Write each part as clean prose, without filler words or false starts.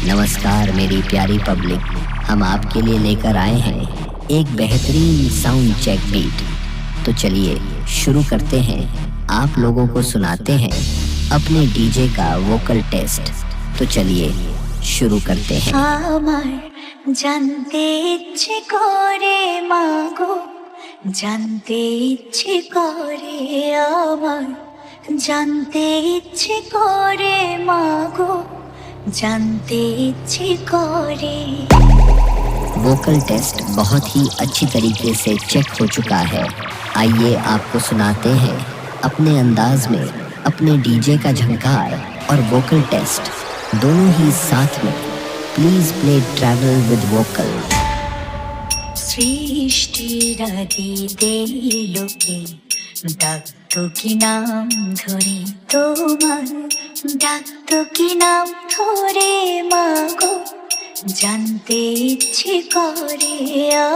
नमस्कार मेरी प्यारी पब्लिक, हम आपके लिए लेकर आए हैं एक बेहतरीन साउंड चेक बीट। तो चलिए शुरू करते हैं, आप लोगों को सुनाते हैं अपने डीजे का वोकल टेस्ट। तो चलिए शुरू करते हैं। আমার জানতে ইচ্ছে করে মাগো, জানতে ইচ্ছে করে আমার, জানতে ইচ্ছে করে মাগো, जानते इচ্ছে करे। वोकल टेस्ट बहुत ही अच्छी तरीके से चेक हो चुका है। आइए आपको सुनाते हैं अपने अंदाज में अपने डीजे का झंकार और वोकल टेस्ट दोनों ही साथ में। Please play travel with vocal. सृष्टिर आदिते लोके ডাকতো কি নাম ধরে তোমার, ডাকতো কি নাম ধরে মাগো, জানতে ইচ্ছে করে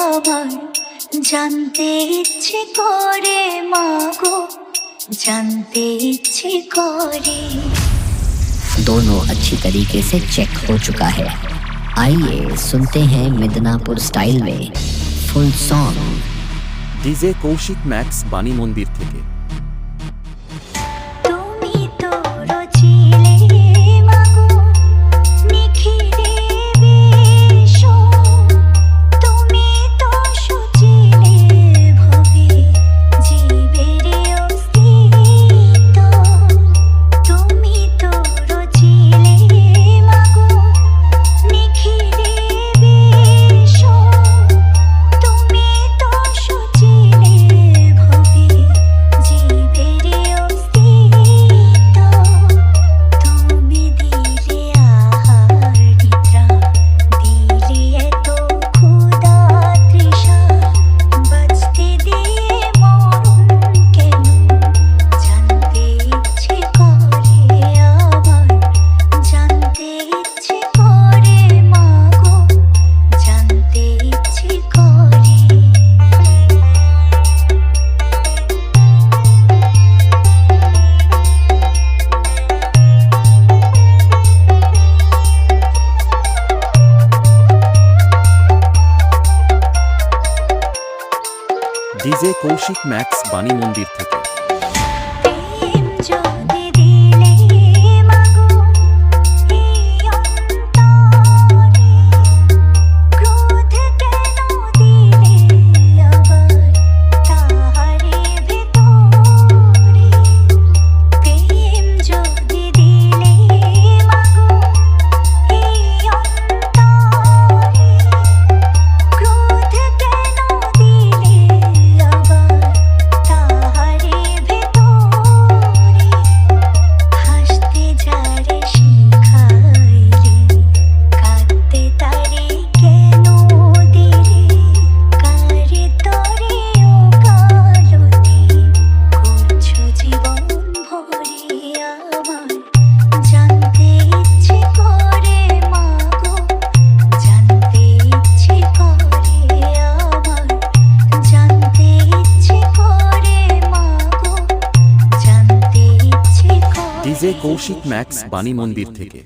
আমার, জানতে ইচ্ছে করে মাগো, জানতে ইচ্ছে করে। दोनों अच्छी तरीके से चेक हो चुका है। आइए सुनते हैं मिदनापुर स्टाइल में full song. DJ Koushik Max Bani Mandir থেকে। তুমি তো রচিলে মাগো নিখিরে বিশ্ব, তুমি তো সচিলে ভবে জীবের অস্তিত্ব, তুমি তো রচিলে মাগো নিখিরে বিশ্ব, তুমি তো সচিলে ভবে জীবের অস্তিত্ব, তুমি দিলে আহার নিদ্রা, দিলে এত ক্ষুধা তৃষা, বাঁচতে দিয়ে মরণ কেন, জানতে ইচ্ছে করে আমার, জানতে ইচ্ছে করে মাগো, জানতে ইচ্ছে করে। ডিজে কৌশিক ম্যাক্স বাণী মন্দির থেকে। প্রেম যদি দিলে মাগো এই অন্তরে, ক্রোধ কেন দিলে আবার তাহারে ভেতরে, প্রেম যদি দিলে মাগো এই অন্তরে, ক্রোধ কেন দিলে আবার তাহারে ভেতরে, হাসতে যারে শিখাইলে কাঁদতে তারে কেন দিলে, কারে তরে ওকালতি করছো জীবন ভরে আমার, জানতে ইচ্ছে করে মাগো, জানতে ইচ্ছে করে আমার, জানতে ইচ্ছে করে মাগো, জানতে ইচ্ছে করে। ডিজে কৌশিক ম্যাক্স বাণী মন্দির থেকে।